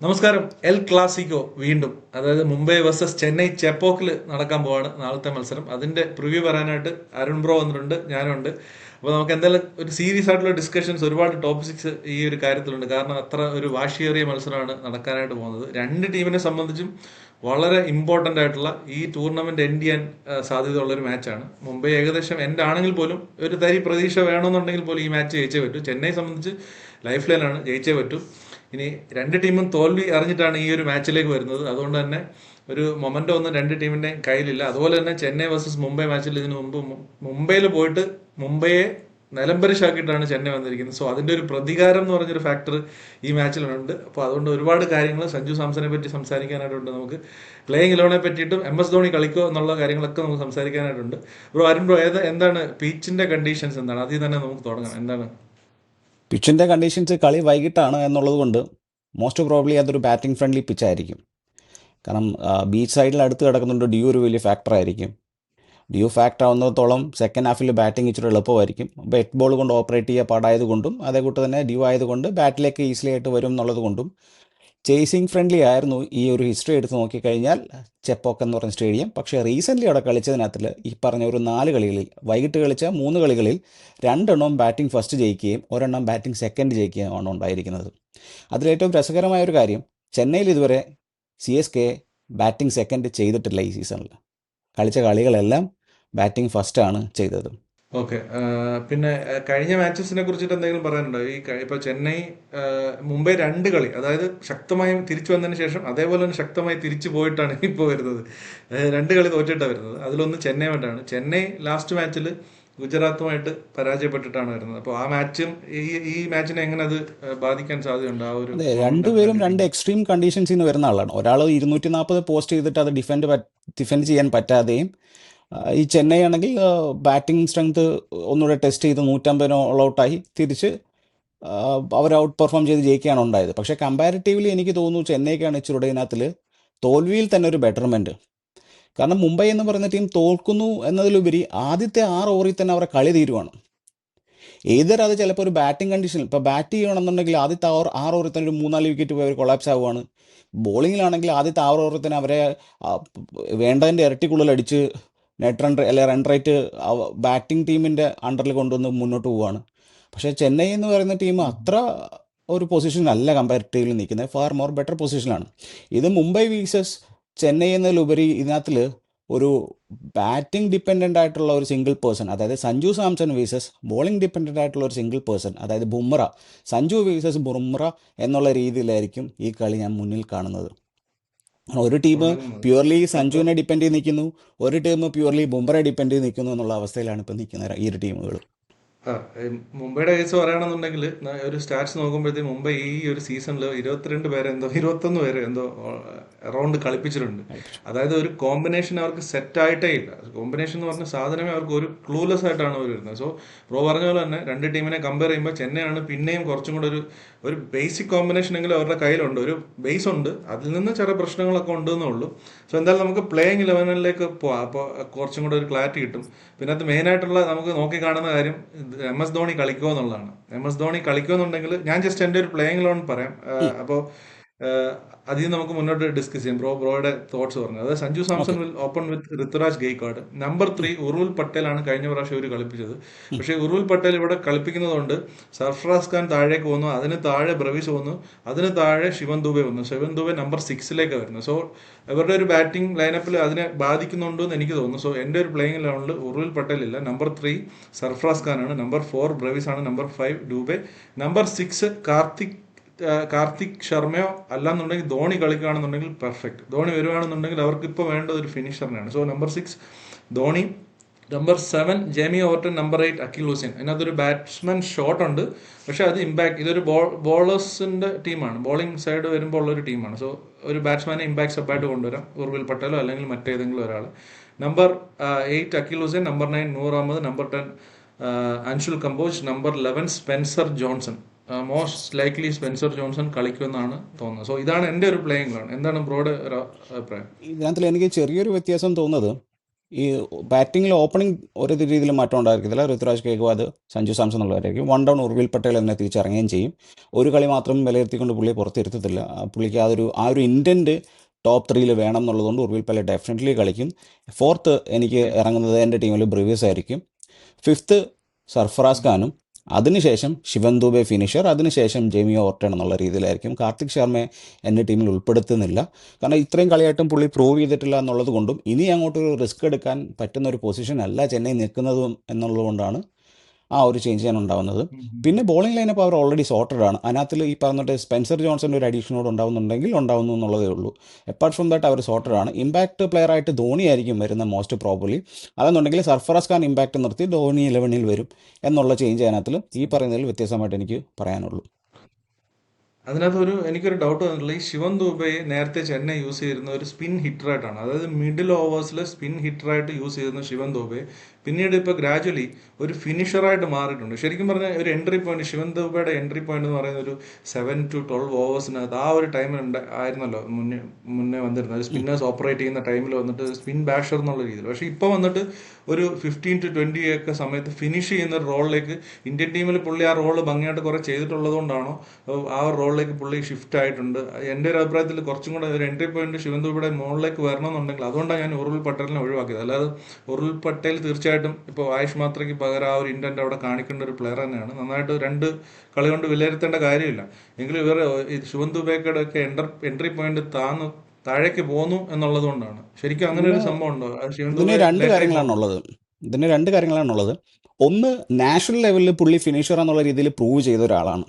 നമസ്കാരം. El Clasico വീണ്ടും, അതായത് മുംബൈ വേഴ്സസ് ചെന്നൈ ചെപ്പോക്കിൽ നടക്കാൻ പോവാണ് നാളത്തെ മത്സരം. അതിന്റെ പ്രിവ്യൂ പറയാനായിട്ട് അരുൺ ബ്രോ വന്നിട്ടുണ്ട്, ഞാനുണ്ട്. അപ്പോൾ നമുക്ക് എന്തായാലും ഒരു സീരിയസ് ആയിട്ടുള്ള ഡിസ്കഷൻസ്, ഒരുപാട് ടോപ്പിക്സ് ഈ ഒരു കാര്യത്തിലുണ്ട്. കാരണം അത്ര ഒരു വാശിയേറിയ മത്സരമാണ് നടക്കാനായിട്ട് പോകുന്നത്. രണ്ട് ടീമിനെ സംബന്ധിച്ചും വളരെ ഇമ്പോർട്ടൻ്റ് ആയിട്ടുള്ള ഈ ടൂർണമെന്റ് എൻഡ് ചെയ്യാൻ സാധ്യതയുള്ള ഒരു മാച്ചാണ്. മുംബൈ ഏകദേശം എൻഡ് ആണെങ്കിൽ പോലും ഒരു തരി പ്രതീക്ഷ വേണമെന്നുണ്ടെങ്കിൽ പോലും ഈ മാച്ച് ജയിച്ചേ പറ്റൂ. ചെന്നൈ സംബന്ധിച്ച് ലൈഫ് ലൈനാണ്, ജയിച്ചേ പറ്റൂ. ഇനി രണ്ട് ടീമും തോൽവി അറിഞ്ഞിട്ടാണ് ഈ ഒരു മാച്ചിലേക്ക് വരുന്നത്. അതുകൊണ്ട് തന്നെ ഒരു മൊമെന്റോ ഒന്നും രണ്ട് ടീമിന്റെയും കയ്യിലില്ല. അതുപോലെ തന്നെ ചെന്നൈ വേഴ്സസ് മുംബൈ മാച്ചിൽ ഇതിനു മുമ്പ് മുംബൈയിൽ പോയിട്ട് മുംബൈയെ നിലംപരിശാക്കിയിട്ടാണ് ചെന്നൈ വന്നിരിക്കുന്നത്. സോ അതിന്റെ ഒരു പ്രതികാരം എന്ന് പറഞ്ഞൊരു ഫാക്ടർ ഈ മാച്ചിലുണ്ട്. അപ്പോൾ അതുകൊണ്ട് ഒരുപാട് കാര്യങ്ങൾ സഞ്ജു സാംസനെ പറ്റി സംസാരിക്കാനായിട്ടുണ്ട്. നമുക്ക് പ്ലേയിങ് ഇലവനെ പറ്റിയിട്ടും MS ധോണി കളിക്കോ എന്നുള്ള കാര്യങ്ങളൊക്കെ നമുക്ക് സംസാരിക്കാനായിട്ടുണ്ട്. ബ്രോ, അരുൺ ബ്രോ, എന്താണ് പിച്ചിന്റെ കണ്ടീഷൻസ്, എന്താണ് അതിൽ തന്നെ നമുക്ക് തുടങ്ങാം. എന്താണ് പിച്ചിൻ്റെ കണ്ടീഷൻസ് കളി വൈകിട്ടാണ് എന്നുള്ളത് കൊണ്ട് മോസ്റ്റ് പ്രോബ്ലി അതൊരു ബാറ്റിംഗ് ഫ്രണ്ട്ലി പിച്ചായിരിക്കും. കാരണം ബീച്ച് സൈഡിൽ അടുത്ത് കിടക്കുന്നുണ്ട്, ഡ്യൂ ഒരു വലിയ ഫാക്ടറായിരിക്കും. ഡ്യൂ ഫാക്ടർ ആവുന്നിടത്തോളം സെക്കൻഡ് ഹാഫിൽ ബാറ്റിംഗ് ഇച്ചിരി എളുപ്പമായിരിക്കും. വെറ്റ് ബോൾ കൊണ്ട് ഓപ്പറേറ്റ് ചെയ്യുക പാടായതുകൊണ്ടും അതേകൂട്ട് തന്നെ ഡ്യൂ ആയതുകൊണ്ട് ബാറ്റിലേക്ക് ഈസിലി ആയിട്ട് വരും എന്നുള്ളത് കൊണ്ടും ചേസിങ് ഫ്രണ്ട്ലി ആയിരുന്നു ഈ ഒരു ഹിസ്റ്ററി എടുത്ത് നോക്കിക്കഴിഞ്ഞാൽ ചെപ്പോക്ക് എന്ന് പറഞ്ഞ സ്റ്റേഡിയം. പക്ഷേ റീസെൻ്റ്ലി അവിടെ കളിച്ചതിനകത്തിൽ ഈ പറഞ്ഞ ഒരു 4 കളികളിൽ, വൈകിട്ട് കളിച്ച 3 കളികളിൽ 2 എണ്ണം ബാറ്റിംഗ് ഫസ്റ്റ് ജയിക്കുകയും ഒരെണ്ണം ബാറ്റിംഗ് സെക്കൻഡ് ജയിക്കുകയുമാണ് ഉണ്ടായിരിക്കുന്നത്. അതിലേറ്റവും രസകരമായ ഒരു കാര്യം, ചെന്നൈയിൽ ഇതുവരെ CSK ബാറ്റിംഗ് സെക്കൻഡ് ചെയ്തിട്ടില്ല ഈ സീസണിൽ. കളിച്ച കളികളെല്ലാം ബാറ്റിംഗ് ഫസ്റ്റാണ് ചെയ്തത്. ഓക്കെ. പിന്നെ കഴിഞ്ഞ മാച്ചസിനെ കുറിച്ചിട്ട് എന്തെങ്കിലും പറയാനുണ്ടോ? ഇപ്പൊ ചെന്നൈ മുംബൈ രണ്ട് കളി, അതായത് ശക്തമായി തിരിച്ചു വന്നതിന് ശേഷം അതേപോലെ തന്നെ ശക്തമായി തിരിച്ചു പോയിട്ടാണ് ഇപ്പോൾ വരുന്നത്. രണ്ട് കളി തോറ്റിട്ടാണ് വരുന്നത്. അതിലൊന്ന് ചെന്നൈയുമായിട്ടാണ്. ചെന്നൈ ലാസ്റ്റ് മാച്ചിൽ ഗുജറാത്തുമായിട്ട് പരാജയപ്പെട്ടിട്ടാണ് വരുന്നത്. അപ്പോൾ ആ മാച്ചും ഈ മാച്ചിനെ എങ്ങനെ അത് ബാധിക്കാൻ സാധ്യതയുണ്ട്, ആ ഒരു അതെ, മൊമെന്റം രണ്ടുപേരും രണ്ട് രണ്ട് ടീം? എക്സ്ട്രീം കണ്ടീഷൻസിൽ നിന്ന് വരുന്ന ആളാണ്. ഒരാൾ 240 പോസ്റ്റ് ചെയ്തിട്ട് അത് ഡിഫെൻഡ് ചെയ്യാൻ പറ്റാതെയും, ഈ ചെന്നൈ ആണെങ്കിൽ ബാറ്റിംഗ് സ്ട്രെങ്ത് ഒന്നുകൂടെ ടെസ്റ്റ് ചെയ്ത് 150 ഓൾ ഔട്ടായി തിരിച്ച് അവർ ഔട്ട് പെർഫോം ചെയ്ത് ജയിക്കുകയാണ് ഉണ്ടായത്. പക്ഷേ കമ്പാരിറ്റീവ്ലി എനിക്ക് തോന്നുന്നു ചെന്നൈക്കാണ് ഇച്ചിരൂടെ ഇതിനകത്തിൽ തോൽവിയിൽ തന്നെ ഒരു ബെറ്റർമെൻറ്റ്. കാരണം മുംബൈ എന്ന് പറയുന്ന ടീം തോൽക്കുന്നു എന്നതിലുപരി ആദ്യത്തെ 6 ഓവറിൽ തന്നെ അവരെ കളി തീരുവാണ്. ഏതൊരു അത് ചിലപ്പോൾ ഒരു ബാറ്റിംഗ് കണ്ടീഷനിൽ ഇപ്പോൾ ബാറ്റ് ചെയ്യണമെന്നുണ്ടെങ്കിൽ ആദ്യത്തെ 6 ഓവറിൽ തന്നെ ഒരു 3-4 വിക്കറ്റ് പോയി അവർ കൊളാപ്സ് ആവുകയാണ്. ബോളിങ്ങിലാണെങ്കിൽ ആദ്യത്തെ 6 ഓവറിൽ തന്നെ അവരെ വേണ്ടതിൻ്റെ ഇരട്ടിക്കുള്ളിൽ അടിച്ച് നെറ്റ് റൺ അല്ലെ റൺ റേറ്റ് ബാറ്റിംഗ് ടീമിൻ്റെ അണ്ടറിൽ കൊണ്ടുവന്ന് മുന്നോട്ട് പോവുകയാണ്. പക്ഷേ ചെന്നൈ എന്ന് പറയുന്ന ടീം അത്ര ഒരു പൊസിഷനല്ല കമ്പാരിറ്റീവ്ലി നിൽക്കുന്നത്, ഫാർ മോർ ബെറ്റർ പൊസിഷനാണ്. ഇത് മുംബൈ വീസസ് ചെന്നൈ എന്നതിലുപരി ഇതിനകത്തിൽ ഒരു ബാറ്റിംഗ് ഡിപ്പെൻഡൻ്റ് ആയിട്ടുള്ള ഒരു സിംഗിൾ പേഴ്സൺ, അതായത് Sanju Samson visas bowling dependent ആയിട്ടുള്ള ഒരു സിംഗിൾ പേഴ്സൺ, അതായത് ബുംറ, സഞ്ജു വീസസ് ബുംറ എന്നുള്ള രീതിയിലായിരിക്കും ഈ കളി ഞാൻ മുന്നിൽ കാണുന്നത്. ഒരു ടീം തുടങ്ങുന്നത്. പ്യുവർലി അപ്പോൾ സഞ്ജുവിനെ ഡിപ്പെൻഡ് ചെയ്ത് നിൽക്കുന്നു, ഒരു ടീം പ്യുവർലി ബുംറയെ ഡിപ്പെൻഡ് ചെയ്ത് നിൽക്കുന്നു എന്നുള്ള അവസ്ഥയിലാണ് ഇപ്പോൾ നിൽക്കുന്നത് ഈ ഒരു ടീമുകൾ. ആ, മുംബൈയുടെ കേസ് പറയുകയാണെന്നുണ്ടെങ്കിൽ ഒരു സ്റ്റാറ്റ്സ് നോക്കുമ്പോഴത്തേക്ക് മുംബൈ ഈ ഒരു സീസണിൽ 22 പേരെ എന്തോ 21 പേരെ എന്തോ അറൗണ്ട് കളിപ്പിച്ചിട്ടുണ്ട്. അതായത് ഒരു കോമ്പിനേഷൻ അവർക്ക് സെറ്റ് ആയിട്ടേ ഇല്ല. കോമ്പിനേഷൻ എന്ന് പറഞ്ഞ സാധനമേ അവർക്ക് ഒരു ക്ലൂലെസ് ആയിട്ടാണ് അവർ വരുന്നത്. സോ ബ്രോ പറഞ്ഞ പോലെ തന്നെ രണ്ട് ടീമിനെ കമ്പയർ ചെയ്യുമ്പോൾ ചെന്നൈയാണ് പിന്നെയും കുറച്ചും കൂടെ ഒരു ബേസിക് കോമ്പിനേഷൻ എങ്കിലും അവരുടെ കയ്യിലുണ്ട്, ഒരു ബേസ് ഉണ്ട്. അതിൽ നിന്ന് ചെറിയ പ്രശ്നങ്ങളൊക്കെ ഉണ്ടെന്നേ ഉള്ളൂ. സോ എന്തായാലും നമുക്ക് പ്ലേയിങ് 11 പോവാം. അപ്പോൾ കുറച്ചും കൂടെ ഒരു ക്ലാരിറ്റി കിട്ടും. പിന്നെ അത് മെയിനായിട്ടുള്ള നമുക്ക് നോക്കി കാണുന്ന കാര്യം MS ധോണി കളിക്കുമോ എന്നുള്ളതാണ്. MS ധോണി കളിക്കുമോ എന്നുണ്ടെങ്കിൽ ഞാൻ ജസ്റ്റ് എൻ്റെ ഒരു പ്ലേയിങ് ലോൺ പറയാം. അപ്പോൾ അതിൽ നിന്ന് നമുക്ക് മുന്നോട്ട് ഡിസ്കസ് ചെയ്യാം. ബ്രോയുടെ തോട്ട്സ് പറഞ്ഞു. അതായത് Sanju Samson okay. Will open with Ruturaj Gaikwad. Number 3 Urvil പട്ടേലാണ് കഴിഞ്ഞ പ്രാവശ്യം ഇവർ കളിപ്പിച്ചത്. പക്ഷേ ഉർവിൽ പട്ടേൽ ഇവിടെ കളിപ്പിക്കുന്നതുകൊണ്ട് സർഫറാസ് ഖാൻ താഴേക്ക് പോകുന്നു, അതിന് താഴെ ബ്രവിസ് പോകുന്നു, അതിന് താഴെ ശിവൻ ദുബെ വന്നു. ശിവൻ ദുബെ നമ്പർ 6 വരുന്നു. സോ ഇവരുടെ ഒരു ബാറ്റിംഗ് ലൈനപ്പിൽ അതിനെ ബാധിക്കുന്നുണ്ടോ എന്ന് എനിക്ക് തോന്നുന്നു. സോ എൻ്റെ ഒരു പ്ലേയിങ് ലെവലിൽ ഉർവിൽ പട്ടേൽ ഇല്ല. നമ്പർ 3 സർഫറാസ് ഖാൻ ആണ്, നമ്പർ 4 ബ്രവിസ് ആണ്, നമ്പർ 5 ഡൂബെ, നമ്പർ 6 കാർത്തിക് ശർമ്മയോ അല്ലാന്നുണ്ടെങ്കിൽ ധോണി കളിക്കുകയാണെന്നുണ്ടെങ്കിൽ പെർഫെക്റ്റ്. ധോണി വരുവാണെന്നുണ്ടെങ്കിൽ അവർക്ക് ഇപ്പോൾ വേണ്ടത് ഒരു ഫിനിഷറിനാണ്. So number 6 Dhoni, number 7 Jamie Overton, number 8 Akeal Hosein. അതിനകത്തൊരു ബാറ്റ്സ്മാൻ ഷോട്ട് ഉണ്ട്, പക്ഷെ അത് ഇമ്പാക്ട്, ഇതൊരു ബോളേഴ്സിന്റെ ടീമാണ്, ബോളിംഗ് സൈഡ് വരുമ്പോൾ ഉള്ളൊരു ടീമാണ്. സോ ഒരു ബാറ്റ്സ്മാനെ ഇമ്പാക്ട് സപ്പായിട്ട് കൊണ്ടുവരാം, ഉർവിൽ പട്ടേലോ അല്ലെങ്കിൽ മറ്റേതെങ്കിലും ഒരാൾ. Number 8 Akeal Hosein, number 9 Noor Ahmad, number 10 Anshul Kamboj, number 11 Spencer Johnson. Most likely Spencer Johnson കളിക്കുമെന്നാണ് തോന്നുന്നത്. സോ ഇതാണ് എൻ്റെ ഒരു പ്ലേയിങ് ആണ്. എന്താണ് ബ്രോയുടെ ഒരു അഭിപ്രായം? ഇതിനകത്തിൽ എനിക്ക് ചെറിയൊരു വ്യത്യാസം തോന്നുന്നത്, ഈ ബാറ്റിങ്ങിൽ ഓപ്പണിംഗ് ഒരു രീതിയിൽ മാറ്റം ഉണ്ടായിരിക്കത്തില്ല. ഋതുരാജ് ഗെയ്ക്വാദ്, സഞ്ജു സാംസൺ എന്നുള്ളവരായിരിക്കും. വൺ ഡൗൺ ഉർവിൽ പട്ടേൽ തന്നെ തിരിച്ചിറങ്ങുകയും ചെയ്യും. ഒരു കളി മാത്രം വിലയിരുത്തിക്കൊണ്ട് പുള്ളിയെ പുറത്തിരുത്തത്തില്ല. പുള്ളിക്ക് ആ ഒരു ഇൻറ്റൻറ്റ് ടോപ്പ് 3 വേണം എന്നുള്ളതുകൊണ്ട് ഉർവിൽ പട്ടേൽ ഡെഫിനറ്റ്ലി കളിക്കും. ഫോർത്ത് എനിക്ക് ഇറങ്ങുന്നത് എൻ്റെ ടീമിൽ ബ്രിവ്യൂസ് ആയിരിക്കും. ഫിഫ്ത്ത് സർഫറാസ് ഖാനും, അതിനുശേഷം ശിവൻ ദുബെ ഫിനിഷർ, അതിനുശേഷം ജെമി ഓർട്ടൺ എന്നുള്ള രീതിയിലായിരിക്കും. കാർത്തിക് ശർമ്മയെ എൻ്റെ ടീമിൽ ഉൾപ്പെടുത്തുന്നില്ല. കാരണം ഇത്രയും കളിയായിട്ടും പുള്ളി പ്രൂവ് ചെയ്തിട്ടില്ല എന്നുള്ളത് കൊണ്ടും ഇനി അങ്ങോട്ടൊരു റിസ്ക് എടുക്കാൻ പറ്റുന്ന ഒരു പൊസിഷൻ അല്ല ചെന്നൈ നിൽക്കുന്നതും എന്നുള്ളത് കൊണ്ടാണ് ആ ഒരു ചേഞ്ച് ചെയ്യാൻ ഉണ്ടാവുന്നത്. പിന്നെ ബോളിംഗ് ലൈനപ്പ് അവർ ഓൾറെഡി സോർട്ടഡ് ആണ്. അതിനകത്തിൽ ഈ പറഞ്ഞിട്ട് സ്പെൻസർ ജോൺസൻ്റെ ഒരു അഡീഷനോട് ഉണ്ടാവുന്നുണ്ടെങ്കിൽ ഉണ്ടാവുന്നു എന്നുള്ളതേ ഉള്ളൂ. അപ്പാർട്ട് ഫ്രം ദാറ്റ് അവർ സോർട്ടഡ് ആണ്. ഇമ്പാക്ട് പ്ലെയർ ആയിട്ട് ധോണി ആയിരിക്കും വരുന്ന മോസ്റ്റ് പ്രോബബ്ലി. അതെന്നുണ്ടെങ്കിൽ സർഫറാസ് ഖാൻ ഇമ്പാക്ട് നിർത്തി ധോണി 11 വരും എന്നുള്ള ചേഞ്ച് അതിനകത്തിൽ ഈ പറയുന്നതിൽ വ്യത്യാസമായിട്ട് എനിക്ക് പറയാനുള്ളൂ. അതിനകത്ത് എനിക്കൊരു ഡൗട്ട് വന്നിട്ടുള്ള ഈ ശിവൻ ദുബെ നേരത്തെ ചെന്നൈ യൂസ് ചെയ്തിരുന്ന ഒരു സ്പിൻ ഹിറ്ററായിട്ടാണ്. അതായത് മിഡിൽ ഓവേഴ്സിൽ സ്പിൻ ഹിറ്ററായിട്ട് യൂസ് ചെയ്തിരുന്ന ശിവൻ ദുബെ പിന്നീട് ഇപ്പോൾ ഗ്രാജുവലി ഒരു ഫിനിഷറായിട്ട് മാറിയിട്ടുണ്ട്. ശരിക്കും പറഞ്ഞാൽ ഒരു എൻട്രി പോയിന്റ്, ശിവൻ ദുബെയുടെ എൻട്രി പോയിന്റ് എന്ന് പറയുന്ന ഒരു 7 to 12 ഓവേഴ്സിനകത്ത് ആ ഒരു ടൈമിൽ ആയിരുന്നല്ലോ മുന്നേ വന്നിരുന്നത്. സ്പിന്നേഴ്സ് ഓപ്പറേറ്റ് ചെയ്യുന്ന ടൈമിൽ വന്നിട്ട് സ്പിൻ ബാഷർ എന്നുള്ള രീതിയിൽ. പക്ഷേ ഇപ്പോൾ വന്നിട്ട് ഒരു 15 to 20 ഒക്കെ സമയത്ത് ഫിനിഷ് ചെയ്യുന്ന ഒരു റോളിലേക്ക് ഇന്ത്യൻ ടീമിൽ പുള്ളി ആ റോള് ഭംഗിയായിട്ട് കുറേ ചെയ്തിട്ടുള്ളത് കൊണ്ടാണോ ആ ഒരു റോളിലേക്ക് പുള്ളി ഷിഫ്റ്റ് ആയിട്ടുണ്ട്. എൻ്റെ ഒരു അഭിപ്രായത്തിൽ കുറച്ചും കൂടെ ഒരു എൻട്രി പോയിന്റ് ശിവൻ ദുബെയുടെ മുകളിലേക്ക് വരണമെന്നുണ്ടെങ്കിൽ അതുകൊണ്ടാണ് ഞാൻ ഉർവിൽ പട്ടേലിനെ ഒഴിവാക്കിയത്. അല്ലാതെ ഉർവിൽ പട്ടേൽ തീർച്ചയായിട്ടും ഇപ്പോൾ ആയുഷ് മാത്രയ്ക്ക് പകരം ആ ഒരു ഇൻറ്റൻറ്റ് അവിടെ കാണിക്കേണ്ട ഒരു പ്ലെയർ തന്നെയാണ്. നന്നായിട്ട് 2 കളി കൊണ്ട് വിലയിരുത്തേണ്ട കാര്യമില്ല. എങ്കിലും ഇവർ ശിവൻ ദുബെയുടെ ഒക്കെ എൻട്രി പോയിന്റ് താഴേക്ക് പോന്നു എന്നുള്ളത് കൊണ്ടാണ്. ശരിക്കും അങ്ങനെ ഒരു സംഭവം ഉണ്ടോ? ശിവൻ ഇതിന് ദുബെ രണ്ട് ലേറ്റായി പോകണം. കാര്യങ്ങളാണുള്ളത്. രണ്ട് കാര്യങ്ങളാണുള്ളത്. ഒന്ന്, നാഷണൽ ലെവലിൽ പുള്ളി ഫിനിഷർ എന്നുള്ള രീതിയിൽ പ്രൂവ് ചെയ്ത ഒരാളാണ്.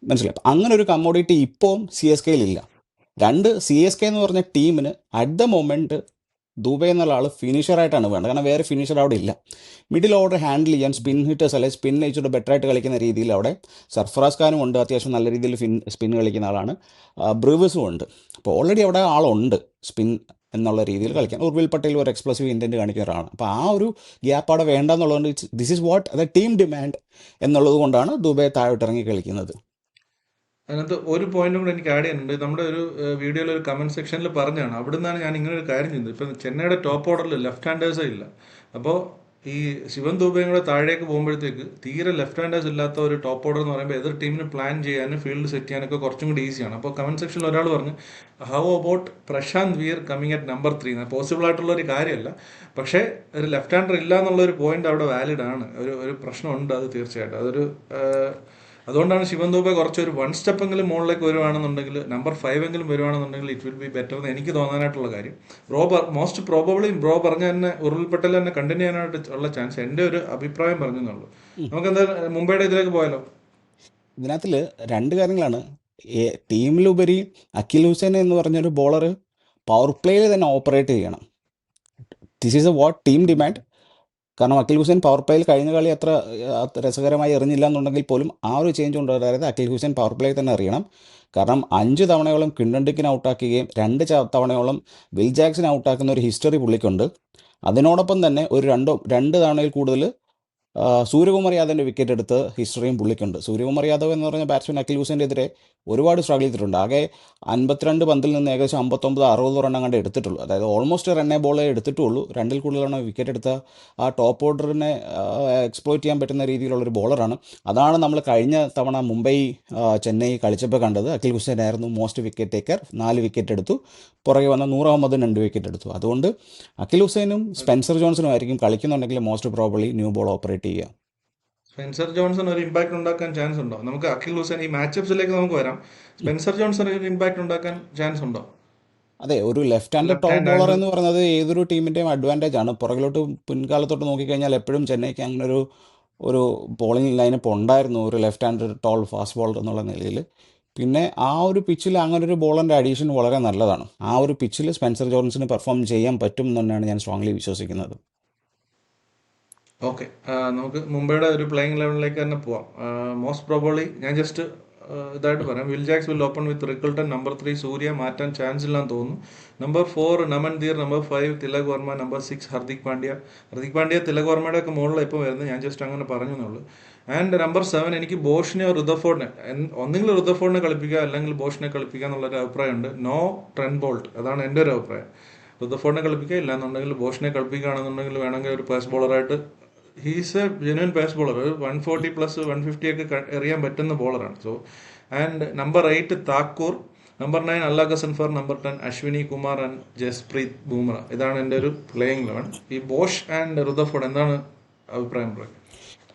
മനസ്സിലായി. അപ്പം അങ്ങനെ ഒരു കമ്മോഡിറ്റി ഇപ്പം സി എസ് കെയിലില്ല. രണ്ട്, സി എസ് കെ എന്ന് പറഞ്ഞ ടീമിന് അറ്റ് ദ മൊമെൻറ്റ് ദുബെ എന്നുള്ള ആൾ ഫിനിഷറായിട്ടാണ് വേണ്ടത്. കാരണം വേറെ ഫിനിഷർ അവിടെ ഇല്ല. മിഡിൽ ഓർഡർ ഹാൻഡിൽ ചെയ്യാൻ സ്പിൻ ഹിറ്റേഴ്സ് അല്ലെങ്കിൽ സ്പിൻ വെച്ചിട്ട് ബെറ്ററായിട്ട് കളിക്കുന്ന രീതിയിൽ അവിടെ സർഫറാസ് ഖാനും ഉണ്ട്, അത്യാവശ്യം നല്ല രീതിയിൽ സ്പിൻ കളിക്കുന്ന ആളാണ്. ബ്രൂവേഴ്സും ഉണ്ട്. അപ്പോൾ ഓൾറെഡി അവിടെ ആളുണ്ട് സ്പിൻ എന്നുള്ള രീതിയിൽ കളിക്കാൻ. ഉർവിൽ പട്ടേൽ ഒരു എക്സ്പ്ലോസീവ് ഇൻറ്റൻറ്റ് കാണിക്കുന്ന ഒരാളാണ്. അപ്പോൾ ആ ഒരു ഗ്യാപ്പ് അവിടെ വേണ്ട എന്നുള്ളതുകൊണ്ട് this is what the team demand എന്നുള്ളത് കൊണ്ടാണ് ദുബെ താഴോട്ടിറങ്ങി കളിക്കുന്നത്. അതിനകത്ത് ഒരു പോയിന്റും കൂടെ എനിക്ക് ആഡ് ചെയ്യാനുണ്ട്. നമ്മുടെ ഒരു വീഡിയോയിൽ ഒരു കമന്റ് സെക്ഷനിൽ പറഞ്ഞാണ്. അവിടെ നിന്നാണ് ഞാൻ ഇങ്ങനെ ഒരു കാര്യം ചെയ്തത്. ഇപ്പം ചെന്നൈയുടെ ടോപ്പ് ഓർഡറിൽ ലെഫ്റ്റ് ഹാൻഡേഴ്സേ ഇല്ല. അപ്പോൾ ഈ ശിവൻ ദുബെയും കൂടെ താഴേക്ക് പോകുമ്പോഴത്തേക്ക് തീരെ ലെഫ്റ്റ് ഹാൻഡേഴ്സ് ഇല്ലാത്ത ഒരു ടോപ്പ് ഓർഡർ എന്ന് പറയുമ്പോൾ എതിർ ടീമിന് പ്ലാൻ ചെയ്യാനും ഫീൽഡ് സെറ്റ് ചെയ്യാനൊക്കെ കുറച്ചും കൂടി ഈസിയാണ്. അപ്പോൾ കമന്റ് സെക്ഷനിൽ ഒരാൾ പറഞ്ഞു, how about Prashant Veer coming at number 3? Possible ആയിട്ടുള്ള ഒരു കാര്യമല്ല. പക്ഷേ ഒരു ലെഫ്റ്റ് ഹാൻഡർ ഇല്ല എന്നുള്ളൊരു പോയിന്റ് അവിടെ വാലിഡ് ആണ്. ഒരു പ്രശ്നമുണ്ട് അത് തീർച്ചയായിട്ടും. അതുകൊണ്ടാണ് ശിവൻ ദുബെ കുറച്ചൊരു 1 സ്റ്റെപ്പ് എങ്കിലും മുകളിലേക്ക് വരുവാണെന്നുണ്ടെങ്കിൽ, നമ്പർ 5 എങ്കിലും വരുവാണെന്നുണ്ടെങ്കിൽ ഇറ്റ് വിൽ ബി ബെറ്റർ എന്ന് എനിക്ക് തോന്നാനായിട്ടുള്ള കാര്യം. മോസ്റ്റ് പ്രോബബ്ലി പറഞ്ഞ തന്നെ ഉർവിൽ പട്ടേൽ തന്നെ കണ്ടിന്യൂ ചെയ്യാനായിട്ട് ഉള്ള ചാൻസ്, എൻ്റെ ഒരു അഭിപ്രായം പറഞ്ഞെന്നുള്ളൂ. നമുക്ക് എന്താ മുംബൈയുടെ ഇതിലേക്ക് പോയാലോ? ഇതിനകത്തിൽ രണ്ട് കാര്യങ്ങളാണ്. ടീമിലുപരി അഖിൽ ഹുസൈൻ എന്ന് പറഞ്ഞൊരു ബോളർ പവർ പ്ലേയിൽ തന്നെ ഓപ്പറേറ്റ് ചെയ്യണം. This is A what team demand. കാരണം അഖിൽ ഹുസൈൻ പവർ പ്ലേയിൽ കഴിഞ്ഞ കളി അത്ര രസകരമായി എറിഞ്ഞില്ല എന്നുണ്ടെങ്കിൽ പോലും ആ ഒരു ചേഞ്ച് കൊണ്ടുവരാതെ അഖിൽ ഹുസൈൻ പവർ പ്ലേയിൽ തന്നെ എറിയണം. കാരണം 5 തവണയോളം ക്വിൻ്റൺ ഡിക്കിനെ ഔട്ടാക്കുകയും 2 തവണയോളം വിൽ ജാക്സിനെ ഔട്ടാക്കുന്ന ഒരു ഹിസ്റ്ററി പുള്ളിക്കുണ്ട്. അതിനോടൊപ്പം തന്നെ ഒരു 2 തവണയിൽ കൂടുതൽ സൂര്യകുമാർ യാദവിൻ്റെ വിക്കറ്റ് എടുത്ത് ഹിസ്റ്ററിയും പുള്ളിക്കുണ്ട്. സൂര്യകുമാർ യാദവ് എന്ന് പറഞ്ഞ ബാറ്റ്സ്മാൻ അഖിൽ ഹുസൈൻ്റെ എതിരെ ഒരുപാട് സ്ട്രഗിൾ ചെയ്തിട്ടുണ്ട്. ആകെ 52 പന്തിൽ നിന്ന് ഏകദേശം 59-60 റൺ അങ്ങോട്ട് എടുത്തിട്ടുള്ളൂ. അതായത് ഓൾമോസ്റ്റ് റണ്ണേ ബോളേ എടുത്തിട്ടുള്ളൂ. 2-ൽ കൂടുതലാണ് വിക്കറ്റ് എടുത്ത ആ ടോപ്പ് ഓർഡറിനെ എക്സ്പ്ലോയിറ്റ് ചെയ്യാൻ പറ്റുന്ന രീതിയിലുള്ളൊരു ബോളറാണ്. അതാണ് നമ്മൾ കഴിഞ്ഞ തവണ മുംബൈ ചെന്നൈ കളിച്ചപ്പോൾ കണ്ടത്. അഖിൽ ഹുസൈൻ ആയിരുന്നു മോസ്റ്റ് വിക്കറ്റ് ടേക്കർ. 4 വിക്കറ്റ് എടുത്തു. പുറകെ വന്ന നൂർ അഹമ്മദും 2 വിക്കറ്റ് എടുത്തു. അതുകൊണ്ട് അഖിൽ ഹുസൈനും സ്പെൻസർ ജോൺസണും ആയിരിക്കും കളിക്കുന്നുണ്ടെങ്കിൽ most probably new ball operate ചെയ്യുക. സ്പെൻസർ ജോൺസൺ ഒരു ഇമ്പാക്ട് ഉണ്ടാക്കാൻ ചാൻസ് ഉണ്ടോ? നമുക്ക് അഖിൽ ഹുസൈൻ ഈ മാച്ചപ്സിലേക്ക് നമുക്ക് വരാം. സ്പെൻസർ ജോൺസൺ ഒരു ഇമ്പാക്ട് ഉണ്ടാക്കാൻ ചാൻസ് ഉണ്ടോ? അതെ, ഒരു left hand left top hand bowler and എന്ന് പറയുന്നത് ഏതൊരു ടീമിൻ്റെയും അഡ്വാൻറ്റേജ് ആണ്. പുറകിലോട്ട് പിൻകാലത്തോട്ട് നോക്കിക്കഴിഞ്ഞാൽ എപ്പോഴും ചെന്നൈക്ക് അങ്ങനെ ഒരു ബോളിംഗ് ലൈനപ്പ് ഉണ്ടായിരുന്നു, ഒരു left hand tall fast bowler എന്നുള്ള നിലയിൽ. പിന്നെ ആ ഒരു പിച്ചിൽ അങ്ങനെ ഒരു ബോളറിൻ്റെ അഡീഷൻ വളരെ നല്ലതാണ്. ആ ഒരു പിച്ചിൽ സ്പെൻസർ ജോൺസന് പെർഫോം ചെയ്യാൻ പറ്റും എന്നാണ് ഞാൻ സ്ട്രോങ്ലി വിശ്വസിക്കുന്നത്. ഓക്കെ, നമുക്ക് മുംബൈയുടെ ഒരു പ്ലേയിങ് ലെവലിലേക്ക് തന്നെ പോവാം. മോസ്റ്റ് പ്രോബബ്ലി ഞാൻ ജസ്റ്റ് ഇതായിട്ട് പറയാം. Will Jacks will open with Rickelton. Number 3 Surya മാറ്റാൻ ചാൻസ് ഇല്ലാന്ന് തോന്നുന്നു. Number 4 Naman Dhir. Number 5 Tilak Varma. Number 6 Hardik Pandya Tilak വർമ്മയുടെ ഒക്കെ മുകളിൽ ഇപ്പോൾ വരുന്നത്. ഞാൻ ജസ്റ്റ് അങ്ങനെ പറഞ്ഞെന്നുള്ളൂ. ആൻഡ് നമ്പർ 7 എനിക്ക് ബോഷിനെയോ റുദർഫോർഡിനെ, ഒന്നെങ്കിൽ റുദർഫോർഡിനെ കളിപ്പിക്കുക അല്ലെങ്കിൽ ബോഷിനെ കളിപ്പിക്കുക എന്നുള്ളൊരു അഭിപ്രായമുണ്ട്. നോ ട്രെന്റ് ബോൾട്ട്, അതാണ് എൻ്റെ ഒരു അഭിപ്രായം. റുദർഫോർഡിനെ കളിപ്പിക്കുക, ഇല്ലാന്നുണ്ടെങ്കിൽ ബോഷിനെ കളിപ്പിക്കുകയാണെന്നുണ്ടെങ്കിൽ വേണമെങ്കിൽ ഒരു പേസ് ബോളറായിട്ട്. He's a genuine pace bowler. 140 plus 150 ഒക്കെ എറിയാൻ പറ്റുന്ന ബോളറാണ്. So and number 8 Thakur, number 9 അല്ല ഗസൻഫർ, നമ്പർ 10 അശ്വിനി കുമാർ ആൻഡ് ജസ്പ്രീത് ബൂംറ. ഇതാണ് എൻ്റെ ഒരു പ്ലേയിങ് ലെവൻ. ഈ ബോഷ് ആൻഡ് റുദർഫോർഡ് എന്താണ് അഭിപ്രായം പറയുക?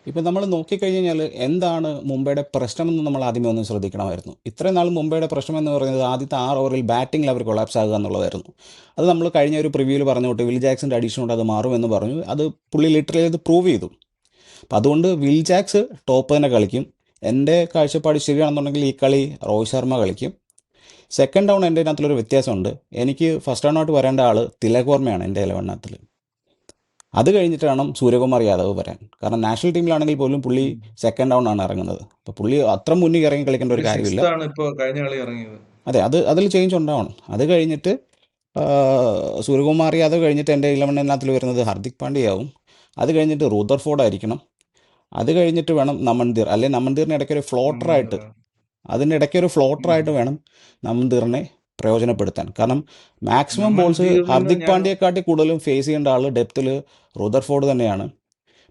ഇപ്പം നമ്മൾ നോക്കിക്കഴിഞ്ഞാൽ എന്താണ് മുംബൈയുടെ പ്രശ്നമെന്ന് നമ്മൾ ആദ്യമേ ഒന്ന് ശ്രദ്ധിക്കണമായിരുന്നു. ഇത്രയും നാൾ മുംബൈയുടെ പ്രശ്നം എന്ന് പറയുന്നത് ആദ്യത്തെ 6 ഓവറിൽ ബാറ്റിംഗിൽ അവർ കൊളാപ്സ് ആകുക എന്നുള്ളതായിരുന്നു. അത് നമ്മൾ കഴിഞ്ഞ ഒരു പ്രിവ്യൂവിൽ പറഞ്ഞു തൊട്ട് വിൽ ജാക്സിൻ്റെ അഡീഷൻ കൊണ്ട് അത് മാറുമെന്ന് പറഞ്ഞു. അത് പുള്ളി ലിറ്ററലി അത് പ്രൂവ് ചെയ്തു. അപ്പം അതുകൊണ്ട് വിൽ ജാക്സ് ടോപ്പ് തന്നെ കളിക്കും. എൻ്റെ കാഴ്ചപ്പാട് ശരിയാണെന്നുണ്ടെങ്കിൽ ഈ കളി രോഹിത് ശർമ്മ കളിക്കും. സെക്കൻഡ് ഡൗൺ എൻ്റെ ഇതിനകത്തുള്ളൊരു വ്യത്യാസമുണ്ട്. എനിക്ക് ഫസ്റ്റ് ഡൗണായിട്ട് വരേണ്ട ആൾ തിലക് വർമ്മയാണ് എൻ്റെ 11-ത്തിൽ. അത് കഴിഞ്ഞിട്ട് വേണം സൂര്യകുമാർ യാദവ് വരാൻ. കാരണം നാഷണൽ ടീമിലാണെങ്കിൽ പോലും പുള്ളി സെക്കൻഡ് ഡൗൺ ആണ് ഇറങ്ങുന്നത്. അപ്പോൾ പുള്ളി അത്ര മുന്നിൽ ഇറങ്ങി കളിക്കേണ്ട ഒരു കാര്യമില്ല. ഇപ്പോൾ കഴിഞ്ഞ കളി ഇറങ്ങിയത്. അതെ, അതിൽ ചേഞ്ച് ഉണ്ടാവണം. അത് കഴിഞ്ഞിട്ട് സൂര്യകുമാർ യാദവ് കഴിഞ്ഞിട്ട് എൻ്റെ 11-ത്തിൽ വരുന്നത് ഹർദിക് പാണ്ഡ്യയാവും. അത് കഴിഞ്ഞിട്ട് റുദർഫോർഡ് ആയിരിക്കണം. അത് കഴിഞ്ഞിട്ട് വേണം നമൻദീർ. അല്ലെ നമൻദീറിന് ഇടയ്ക്കൊരു ഫ്ലോട്ടറായിട്ട് അതിനിടയ്ക്കൊരു ഫ്ലോട്ടറായിട്ട് വേണം നമൻദീറിനെ പ്രയോജനപ്പെടുത്താൻ. കാരണം മാക്സിമം ബോൾസ് ഹർദിക് പാണ്ഡ്യയെക്കാട്ടി കൂടുതലും ഫേസ് ചെയ്യേണ്ട ആൾ ഡെപ്തിൽ റുദർഫോർഡ് തന്നെയാണ്.